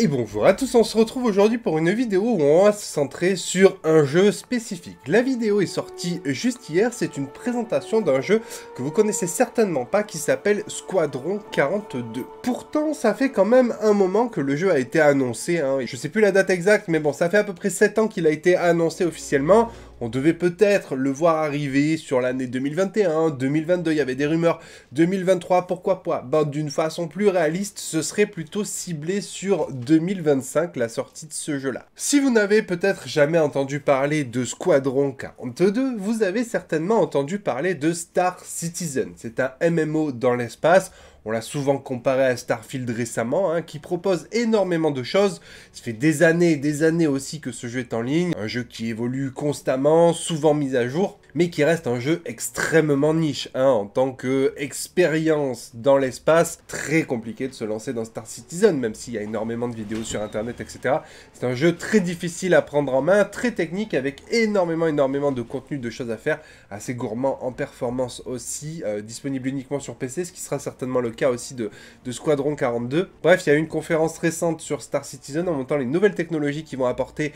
Et bonjour à tous, on se retrouve aujourd'hui pour une vidéo où on va se centrer sur un jeu spécifique. La vidéo est sortie juste hier, c'est une présentation d'un jeu que vous connaissez certainement pas qui s'appelle SQUADRON 42. Pourtant, ça fait quand même un moment que le jeu a été annoncé, hein. Je sais plus la date exacte, mais bon, ça fait à peu près 7 ans qu'il a été annoncé officiellement. On devait peut-être le voir arriver sur l'année 2021, 2022, il y avait des rumeurs, 2023, pourquoi pas. Ben, d'une façon plus réaliste, ce serait plutôt ciblé sur 2025, la sortie de ce jeu-là. Si vous n'avez peut-être jamais entendu parler de SQUADRON 42, vous avez certainement entendu parler de Star Citizen. C'est un MMO dans l'espace. On l'a souvent comparé à STARFIELD récemment, hein, qui propose énormément de choses. Ça fait des années aussi que ce jeu est en ligne. Un jeu qui évolue constamment, souvent mis à jour, mais qui reste un jeu extrêmement niche, hein, en tant qu'expérience dans l'espace. Très compliqué de se lancer dans Star Citizen, même s'il y a énormément de vidéos sur internet, etc. C'est un jeu très difficile à prendre en main, très technique, avec énormément de contenu, de choses à faire, assez gourmand en performance aussi, disponible uniquement sur PC, ce qui sera certainement le cas aussi de SQUADRON 42. Bref, il y a eu une conférence récente sur Star Citizen en montrant les nouvelles technologies qui vont apporter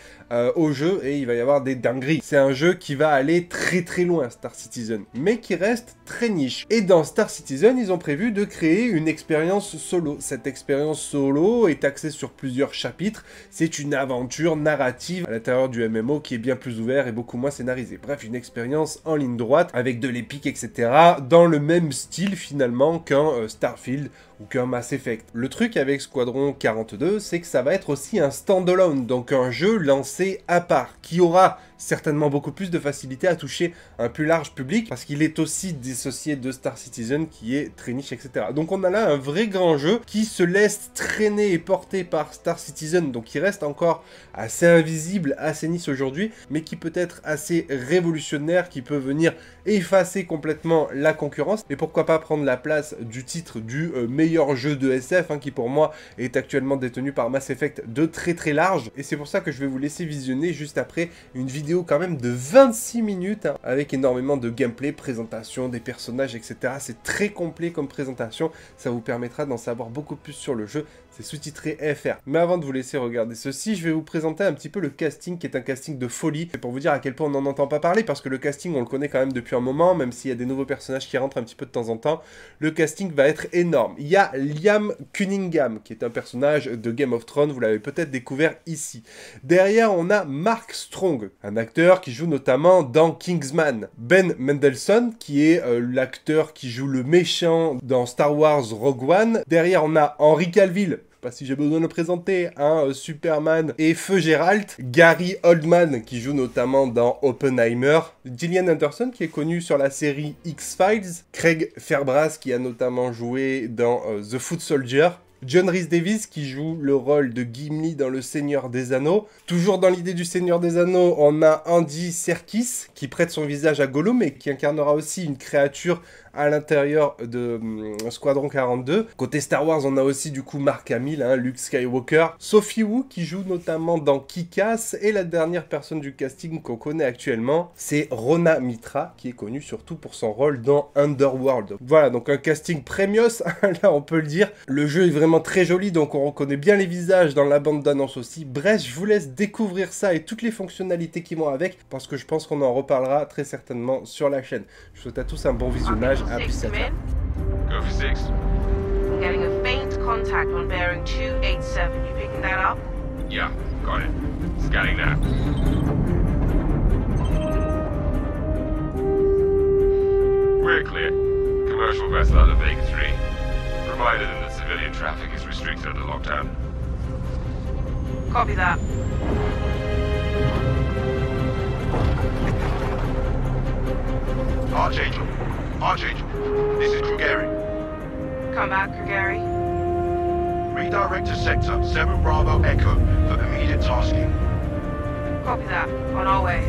au jeu, et il va y avoir des dingueries. C'est un jeu qui va aller très loin, Star Citizen, mais qui reste très niche. Et dans Star Citizen, ils ont prévu de créer une expérience solo. Cette expérience solo est axée sur plusieurs chapitres. C'est une aventure narrative à l'intérieur du MMO qui est bien plus ouvert et beaucoup moins scénarisé. Bref, une expérience en ligne droite avec de l'épique, etc. dans le même style finalement qu'un STARFIELD ou qu'un Mass Effect. Le truc avec SQUADRON 42, c'est que ça va être aussi un standalone, donc un jeu lancé à part, qui aura certainement beaucoup plus de facilité à toucher un plus large public, parce qu'il est aussi dissocié de Star Citizen, qui est très niche, etc. Donc on a là un vrai grand jeu qui se laisse traîner et porter par Star Citizen, donc qui reste encore assez invisible, assez niche aujourd'hui, mais qui peut être assez révolutionnaire, qui peut venir effacer complètement la concurrence, et pourquoi pas prendre la place du titre du meilleur jeu de SF, hein, qui pour moi est actuellement détenu par Mass Effect de très large, et c'est pour ça que je vais vous laisser visionner juste après une vidéo quand même de 26 minutes, hein, avec énormément de gameplay, présentation des personnages, etc. C'est très complet comme présentation, ça vous permettra d'en savoir beaucoup plus sur le jeu. C'est sous-titré FR. Mais avant de vous laisser regarder ceci, je vais vous présenter un petit peu le casting, qui est un casting de folie. C'est pour vous dire à quel point on n'en entend pas parler, parce que le casting, on le connaît quand même depuis un moment, même s'il y a des nouveaux personnages qui rentrent un petit peu de temps en temps. Le casting va être énorme. Il y a Liam Cunningham, qui est un personnage de Game of Thrones, vous l'avez peut-être découvert ici. Derrière, on a Mark Strong, un acteur qui joue notamment dans Kingsman. Ben Mendelsohn, qui est l'acteur qui joue le méchant dans Star Wars Rogue One. Derrière, on a Henry Cavill, pas si j'ai besoin de le présenter, hein, Superman et Feu Geralt, Gary Oldman qui joue notamment dans Oppenheimer, Gillian Anderson qui est connu sur la série X-Files, Craig Fairbrass qui a notamment joué dans The Foot Soldier, John Rhys Davies qui joue le rôle de Gimli dans Le Seigneur des Anneaux. Toujours dans l'idée du Seigneur des Anneaux, on a Andy Serkis qui prête son visage à Gollum et qui incarnera aussi une créature à l'intérieur de SQUADRON 42. Côté Star Wars, on a aussi du coup Mark Hamill, hein, Luke Skywalker, Sophie Wu qui joue notamment dans Kick-Ass, et la dernière personne du casting qu'on connaît actuellement, c'est Rona Mitra, qui est connue surtout pour son rôle dans Underworld. Voilà, donc un casting premios, là on peut le dire. Le jeu est vraiment très joli, donc on reconnaît bien les visages dans la bande d'annonce aussi. Bref, je vous laisse découvrir ça et toutes les fonctionnalités qui vont avec, parce que je pense qu'on en reparlera très certainement sur la chaîne. Je vous souhaite à tous un bon visionnage. Go for 6. I'm getting a faint contact on bearing 287. You picking that up? Yeah, got it. Scanning now. We're clear. Commercial vessel out of Vega 3. Provided that civilian traffic is restricted under lockdown. Copy that. Archangel, this is Krugeri. Come back, Grigori. Redirect to sector 7 Bravo Echo for immediate tasking. Copy that. On our way.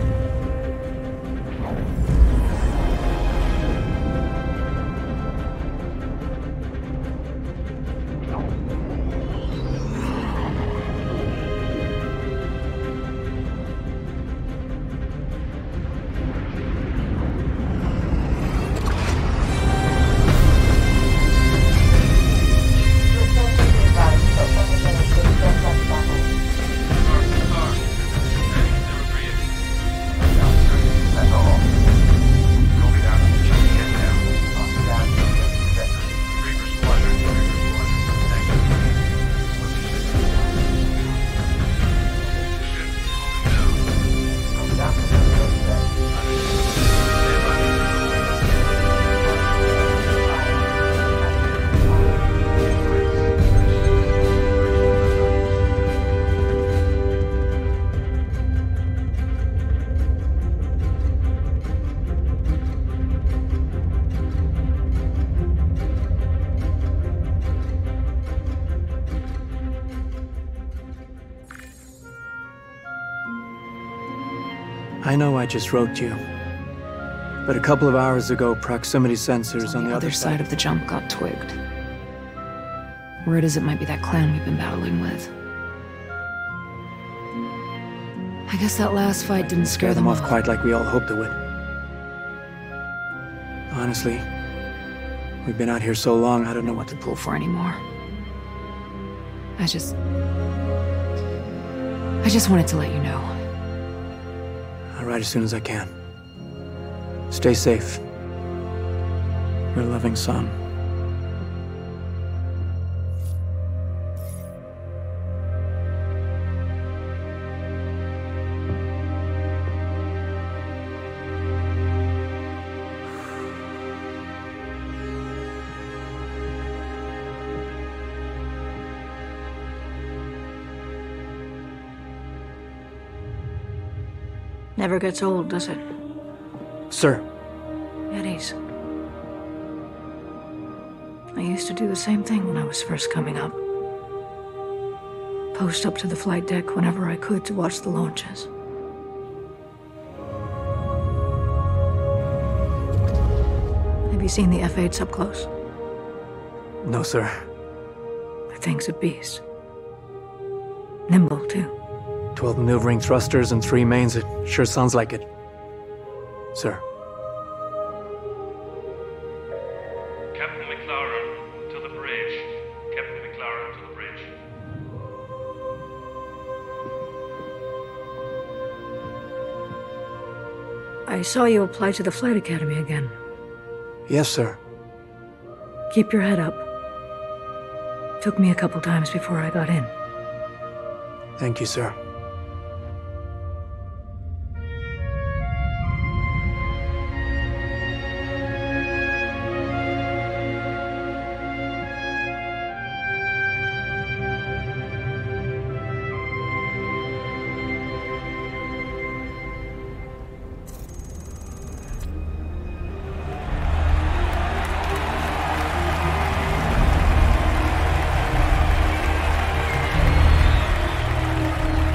I know I just wrote you. But a couple of hours ago, proximity sensors on the other side of the jump got twigged. Word is it might be that clan we've been battling with. I guess that last fight didn't scare them off quite like we all hoped it would. Honestly, we've been out here so long, I don't know what to pull for anymore. I just wanted to let you know. I'll write as soon as I can. Stay safe. Your loving son. Never gets old, does it? Sir. Eddies. I used to do the same thing when I was first coming up. Post up to the flight deck whenever I could to watch the launches. Have you seen the F-8s up close? No, sir. The thing's a beast. Nimble, too. 12 maneuvering thrusters and 3 mains. It sure sounds like it. Sir. Captain McLaren, to the bridge. Captain McLaren, to the bridge. I saw you apply to the Flight Academy again. Yes, sir. Keep your head up. Took me a couple times before I got in. Thank you, sir.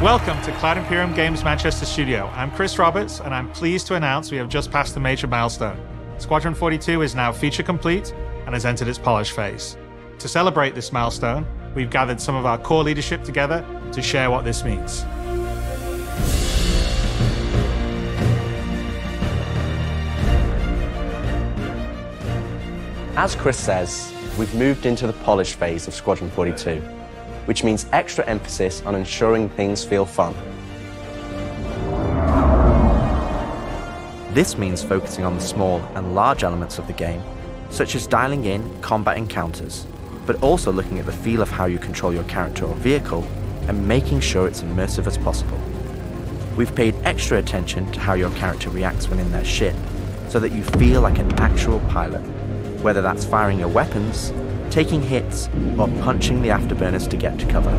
Welcome to Cloud Imperium Games Manchester Studio. I'm Chris Roberts, and I'm pleased to announce we have just passed a major milestone. Squadron 42 is now feature complete and has entered its polish phase. To celebrate this milestone, we've gathered some of our core leadership together to share what this means. As Chris says, we've moved into the polish phase of Squadron 42, which means extra emphasis on ensuring things feel fun. This means focusing on the small and large elements of the game, such as dialing in combat encounters, but also looking at the feel of how you control your character or vehicle and making sure it's immersive as possible. We've paid extra attention to how your character reacts when in their ship, so that you feel like an actual pilot, whether that's firing your weapons, taking hits, or punching the afterburners to get to cover.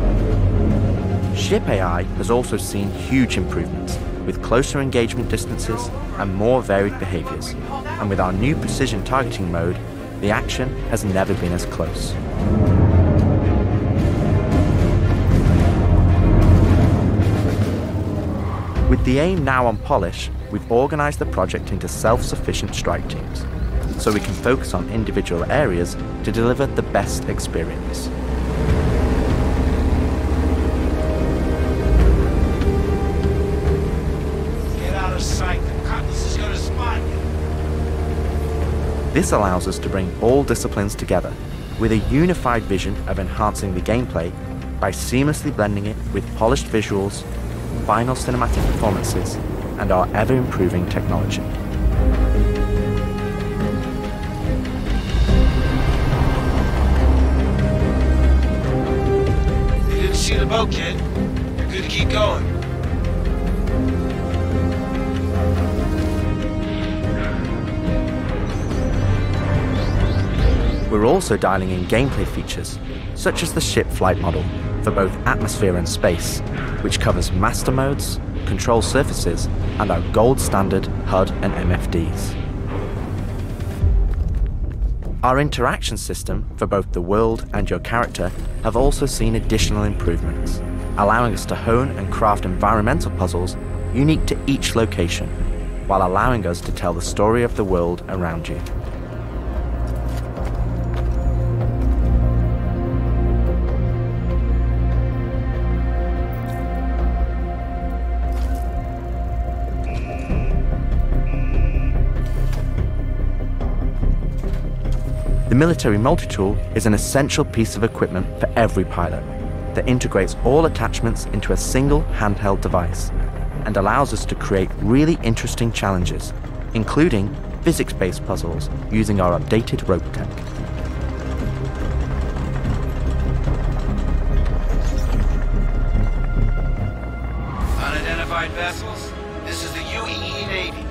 Ship AI has also seen huge improvements, with closer engagement distances and more varied behaviours, and with our new precision targeting mode, the action has never been as close. With the aim now on polish, we've organised the project into self-sufficient strike teams, so we can focus on individual areas to deliver the best experience. Get out of sight, the Cutlass is gonna spot you. This allows us to bring all disciplines together with a unified vision of enhancing the gameplay by seamlessly blending it with polished visuals, final cinematic performances, and our ever-improving technology. See the boat, kid. You're good to keep going. We're also dialing in gameplay features, such as the ship flight model, for both atmosphere and space, which covers master modes, control surfaces, and our gold standard HUD and MFDs. Our interaction system for both the world and your character have also seen additional improvements, allowing us to hone and craft environmental puzzles unique to each location, while allowing us to tell the story of the world around you. The military multi-tool is an essential piece of equipment for every pilot that integrates all attachments into a single handheld device and allows us to create really interesting challenges, including physics-based puzzles using our updated rope tech. Unidentified vessels, this is the UEE Navy.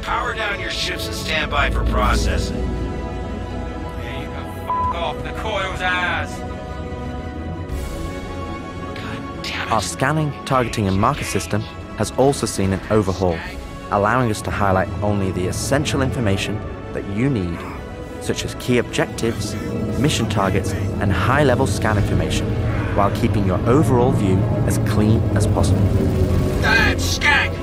Power down your ships and stand by for processing. Off the coil's ass. Our scanning, targeting and marker system has also seen an overhaul, allowing us to highlight only the essential information that you need, such as key objectives, mission targets and high-level scan information, while keeping your overall view as clean as possible. Damn skank!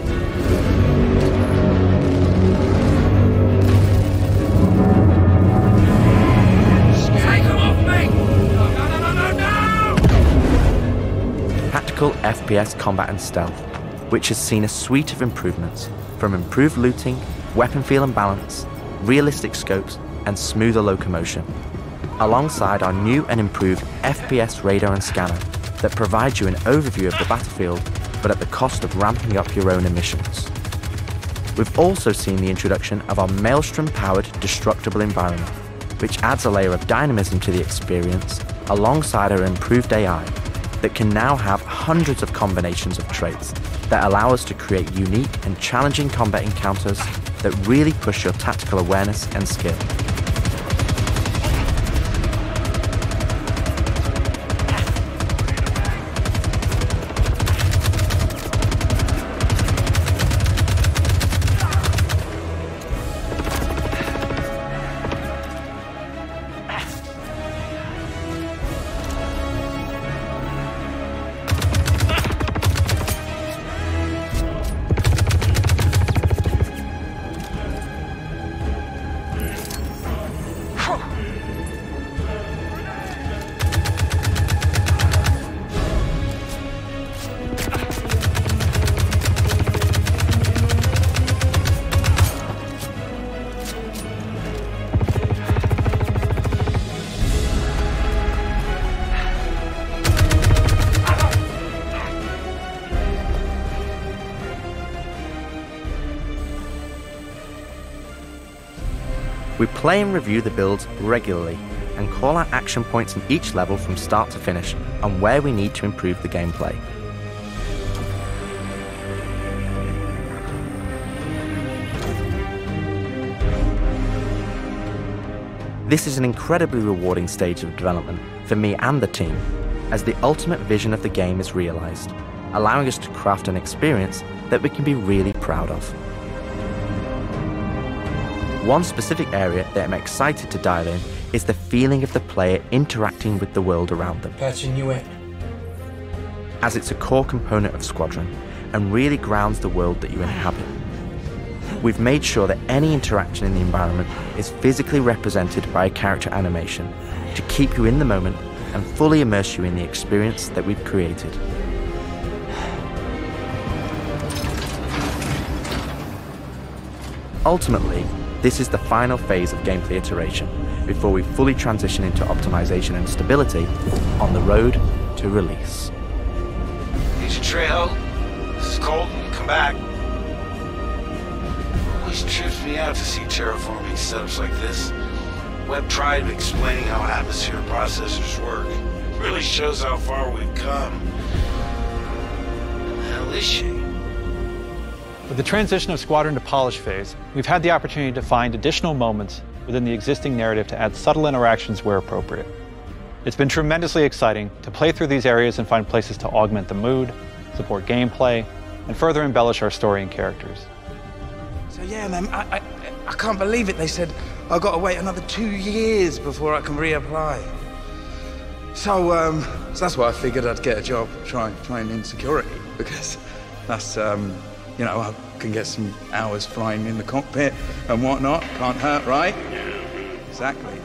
Tactical FPS combat and stealth, which has seen a suite of improvements, from improved looting, weapon feel and balance, realistic scopes, and smoother locomotion, alongside our new and improved FPS radar and scanner that provides you an overview of the battlefield, but at the cost of ramping up your own emissions. We've also seen the introduction of our Maelstrom-powered destructible environment, which adds a layer of dynamism to the experience, alongside our improved AI, that can now have hundreds of combinations of traits that allow us to create unique and challenging combat encounters that really push your tactical awareness and skill. We play and review the builds regularly and call out action points in each level from start to finish on where we need to improve the gameplay. This is an incredibly rewarding stage of development for me and the team, as the ultimate vision of the game is realized, allowing us to craft an experience that we can be really proud of. One specific area that I'm excited to dial in is the feeling of the player interacting with the world around them. Patching you in. As it's a core component of Squadron and really grounds the world that you inhabit. We've made sure that any interaction in the environment is physically represented by a character animation to keep you in the moment and fully immerse you in the experience that we've created. Ultimately, this is the final phase of gameplay iteration before we fully transition into optimization and stability on the road to release. Agent Trejo, this is Colton. Come back. Always trips me out to see terraforming setups like this. Webb tried explaining how atmosphere processors work. Really shows how far we've come. What the hell is she? With the transition of Squadron to polish phase, we've had the opportunity to find additional moments within the existing narrative to add subtle interactions where appropriate. It's been tremendously exciting to play through these areas and find places to augment the mood, support gameplay, and further embellish our story and characters. So yeah, man, I can't believe it. They said I've got to wait another 2 years before I can reapply. So that's why I figured I'd get a job trying in security, because that's You know, I can get some hours flying in the cockpit and whatnot. Can't hurt, right? Exactly.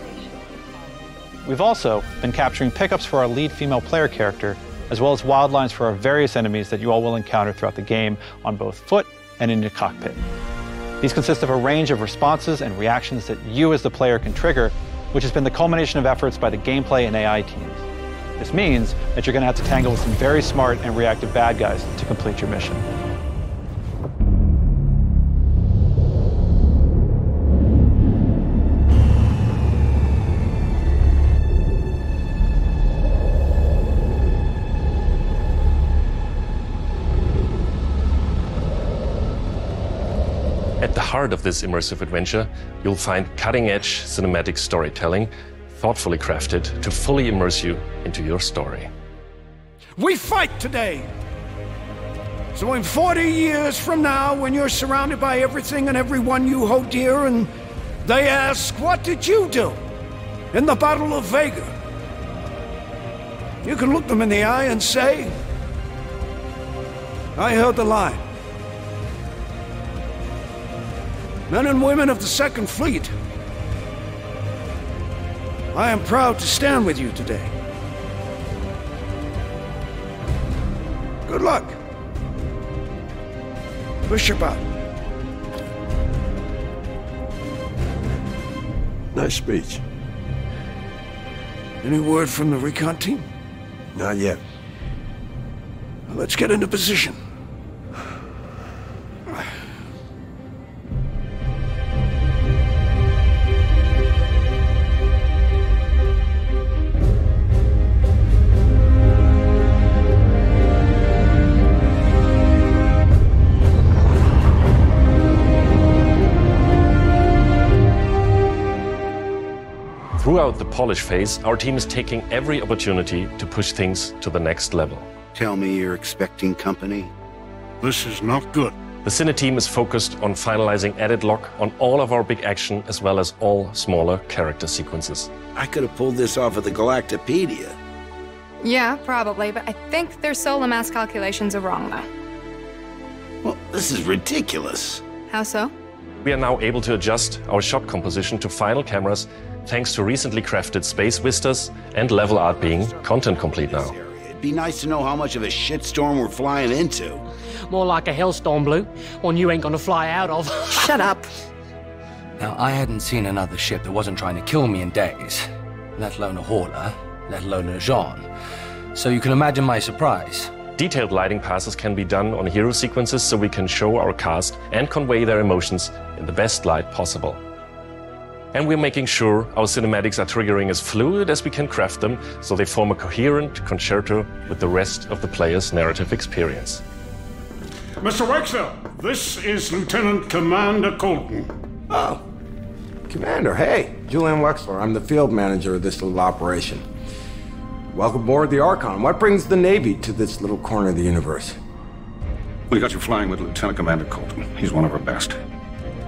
We've also been capturing pickups for our lead female player character, as well as wild lines for our various enemies that you all will encounter throughout the game on both foot and in your cockpit. These consist of a range of responses and reactions that you as the player can trigger, which has been the culmination of efforts by the gameplay and AI teams. This means that you're going to have to tangle with some very smart and reactive bad guys to complete your mission. At the heart of this immersive adventure, you'll find cutting-edge cinematic storytelling, thoughtfully crafted to fully immerse you into your story. We fight today! So in 40 years from now, when you're surrounded by everything and everyone you hold dear, and they ask, what did you do in the Battle of Vega? You can look them in the eye and say, I held the line. Men and women of the Second Fleet, I am proud to stand with you today. Good luck. Push your button. Nice speech. Any word from the recon team? Not yet. Well, let's get into position. Throughout the polish phase, our team is taking every opportunity to push things to the next level. Tell me you're expecting company? This is not good. The Cine team is focused on finalizing edit lock on all of our big action as well as all smaller character sequences. I could have pulled this off of the Galactopedia. Yeah, probably, but I think their solar mass calculations are wrong, though. Well, this is ridiculous. How so? We are now able to adjust our shot composition to final cameras thanks to recently crafted space vistas and level art being content complete now. It'd be nice to know how much of a shitstorm we're flying into. More like a hellstorm, Blue. One you ain't gonna fly out of. Shut up. Now, I hadn't seen another ship that wasn't trying to kill me in days, let alone a hauler, let alone a Jean. So you can imagine my surprise. Detailed lighting passes can be done on hero sequences so we can show our cast and convey their emotions in the best light possible. And we're making sure our cinematics are triggering as fluid as we can craft them so they form a coherent concerto with the rest of the player's narrative experience. Mr. Wexler, this is Lieutenant Commander Colton. Oh, Commander, hey. Julian Wexler, I'm the field manager of this little operation. Welcome aboard the Archon. What brings the Navy to this little corner of the universe? We got you flying with Lieutenant Commander Colton. He's one of our best.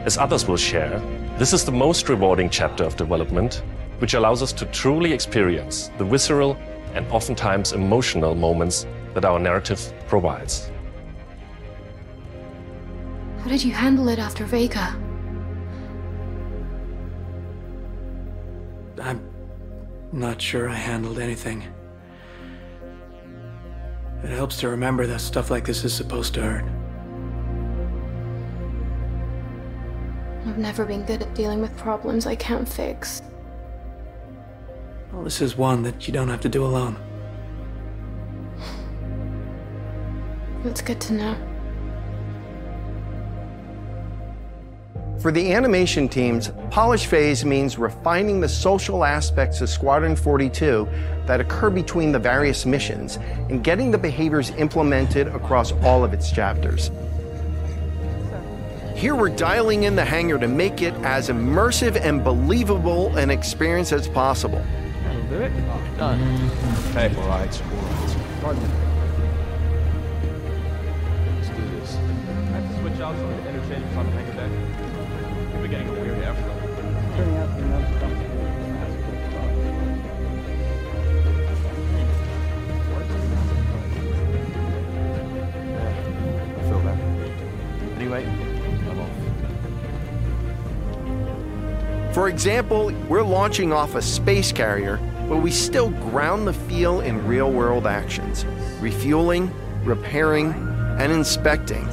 As others will share, this is the most rewarding chapter of development, which allows us to truly experience the visceral and oftentimes emotional moments that our narrative provides. How did you handle it after Vega? I'm not sure I handled anything. It helps to remember that stuff like this is supposed to hurt. I've never been good at dealing with problems I can't fix. Well, this is one that you don't have to do alone. That's good to know. For the animation teams, polish phase means refining the social aspects of Squadron 42 that occur between the various missions and getting the behaviors implemented across all of its chapters. Here we're dialing in the hangar to make it as immersive and believable an experience as possible. That'll do it. Done. Okay. All right. Let's do this. I have to switch out some of the interchange on the hangar deck. We're getting a weird airflow. Turning out the amount of stuff. I feel that. mate. I'm off. For example, we're launching off a space carrier, but we still ground the feel in real-world actions, refueling, repairing, and inspecting,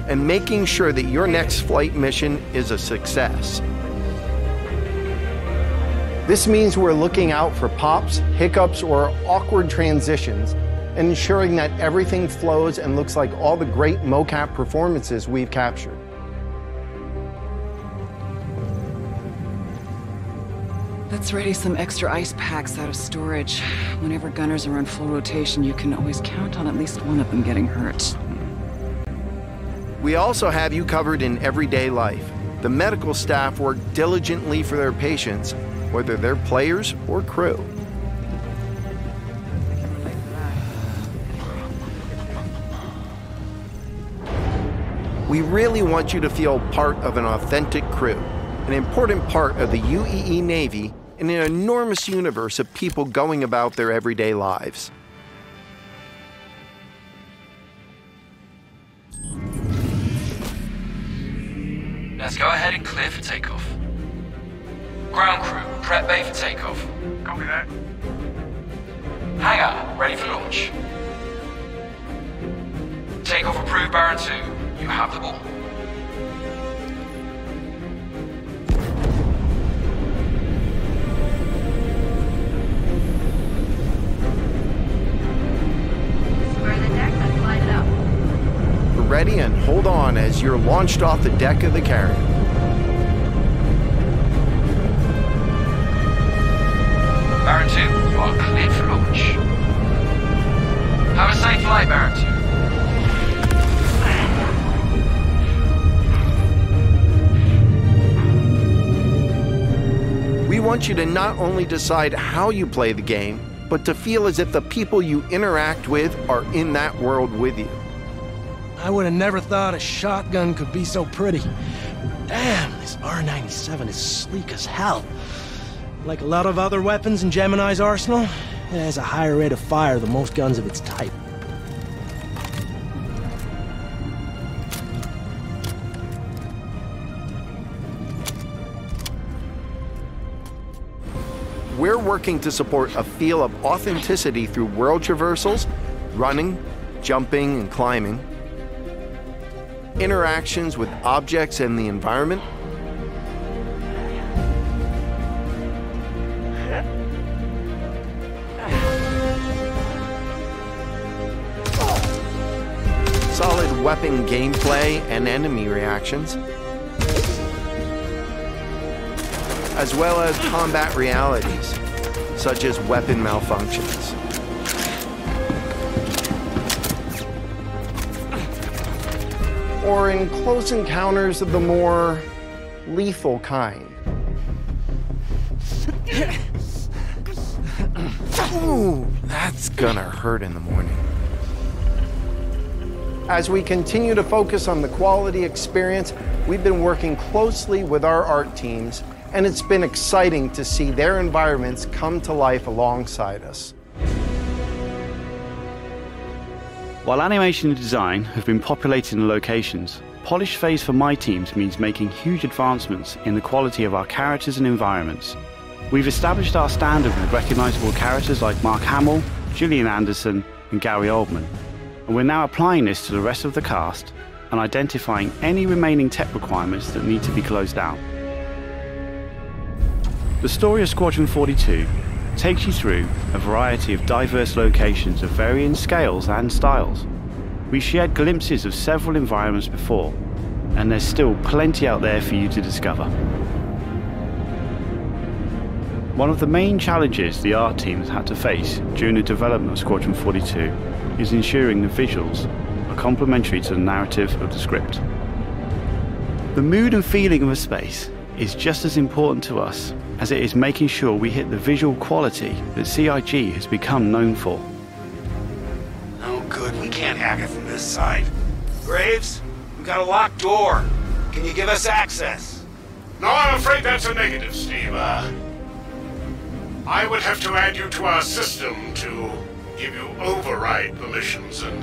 and making sure that your next flight mission is a success. This means we're looking out for pops, hiccups, or awkward transitions, and ensuring that everything flows and looks like all the great mocap performances we've captured. Let's ready some extra ice packs out of storage. Whenever gunners are on full rotation, you can always count on at least one of them getting hurt. We also have you covered in everyday life. The medical staff work diligently for their patients, whether they're players or crew. We really want you to feel part of an authentic crew, an important part of the UEE Navy in an enormous universe of people going about their everyday lives. Let's go ahead and clear for takeoff. Ground crew, prep bay for takeoff. Copy that. Hangar, ready for launch. Takeoff approved, Baron 2. You have the ball. Ready and hold on as you're launched off the deck of the carrier. Baron 2, you are cleared for launch. Have a safe flight, Baron 2. We want you to not only decide how you play the game, but to feel as if the people you interact with are in that world with you. I would have never thought a shotgun could be so pretty. Damn, this R97 is sleek as hell. Like a lot of other weapons in Gemini's arsenal, it has a higher rate of fire than most guns of its type. We're working to support a feel of authenticity through world traversals, running, jumping, and climbing, interactions with objects and the environment, solid weapon gameplay and enemy reactions, as well as combat realities, such as weapon malfunctions. Or in close encounters of the more lethal kind. Ooh, that's gonna hurt in the morning. As we continue to focus on the quality experience, we've been working closely with our art teams, and it's been exciting to see their environments come to life alongside us. While animation and design have been populating the locations, polish phase for my teams means making huge advancements in the quality of our characters and environments. We've established our standard with recognisable characters like Mark Hamill, Gillian Anderson and Gary Oldman, and we're now applying this to the rest of the cast and identifying any remaining tech requirements that need to be closed out. The story of Squadron 42 takes you through a variety of diverse locations of varying scales and styles. We shared glimpses of several environments before, and there's still plenty out there for you to discover. One of the main challenges the art team has had to face during the development of Squadron 42 is ensuring the visuals are complementary to the narrative of the script. The mood and feeling of a space is just as important to us as it is making sure we hit the visual quality that CIG has become known for. No good, we can't hack it from this side. Graves, we got a locked door. Can you give us access? No, I'm afraid that's a negative, Steve. I would have to add you to our system to give you override permissions, and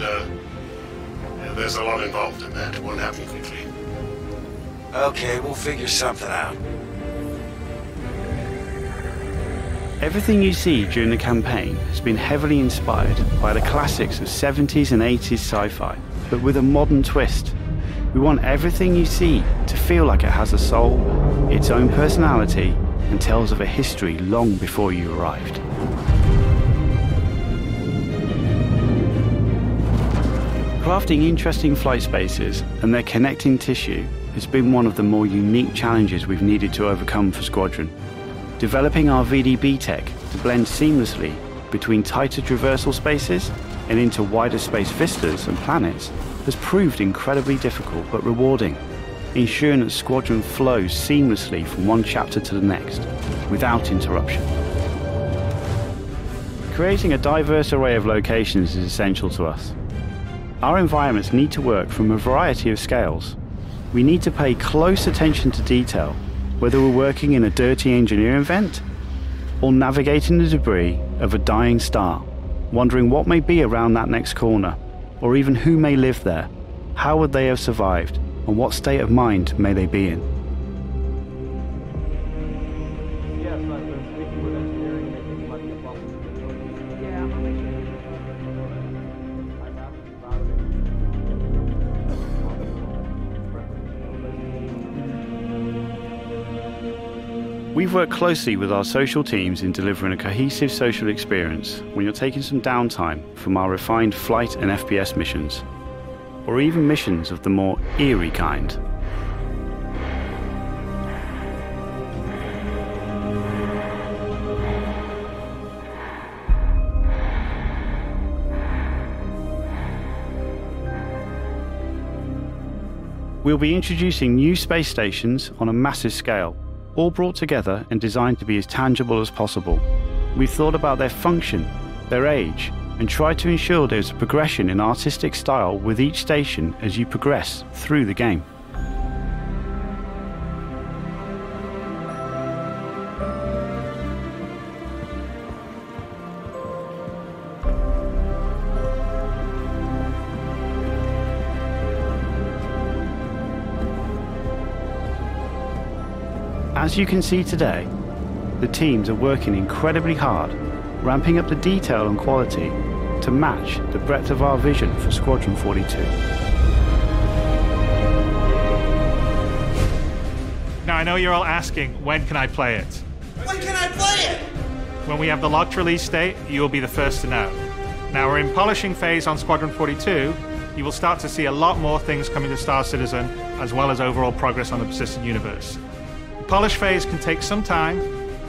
there's a lot involved in that. It won't happen quickly. Okay, we'll figure something out. Everything you see during the campaign has been heavily inspired by the classics of 70s and 80s sci-fi, but with a modern twist. We want everything you see to feel like it has a soul, its own personality, and tells of a history long before you arrived. Crafting interesting flight spaces and their connecting tissue has been one of the more unique challenges we've needed to overcome for Squadron. Developing our VDB tech to blend seamlessly between tighter traversal spaces and into wider space vistas and planets has proved incredibly difficult but rewarding, ensuring that Squadron flows seamlessly from one chapter to the next, without interruption. Creating a diverse array of locations is essential to us. Our environments need to work from a variety of scales. We need to pay close attention to detail, whether we're working in a dirty engineering vent or navigating the debris of a dying star, wondering what may be around that next corner, or even who may live there, how would they have survived, and what state of mind may they be in. We've worked closely with our social teams in delivering a cohesive social experience when you're taking some downtime from our refined flight and FPS missions, or even missions of the more eerie kind. We'll be introducing new space stations on a massive scale, all brought together and designed to be as tangible as possible. We've thought about their function, their age, and tried to ensure there's a progression in artistic style with each station as you progress through the game. As you can see today, the teams are working incredibly hard, ramping up the detail and quality to match the breadth of our vision for Squadron 42. Now I know you're all asking, when can I play it? When can I play it? When we have the locked release date, you will be the first to know. Now we're in polishing phase on Squadron 42. You will start to see a lot more things coming to Star Citizen, as well as overall progress on the persistent universe. The polish phase can take some time.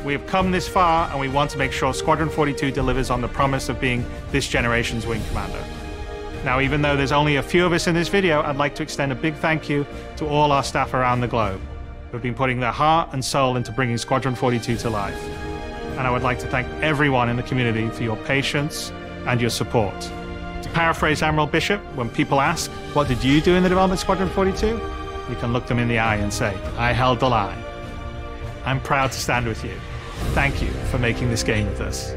We have come this far, and we want to make sure Squadron 42 delivers on the promise of being this generation's wing commander. Now, even though there's only a few of us in this video, I'd like to extend a big thank you to all our staff around the globe who have been putting their heart and soul into bringing Squadron 42 to life. And I would like to thank everyone in the community for your patience and your support. To paraphrase Admiral Bishop, when people ask, what did you do in the development of Squadron 42? You can look them in the eye and say, I held the line. I'm proud to stand with you. Thank you for making this game with us.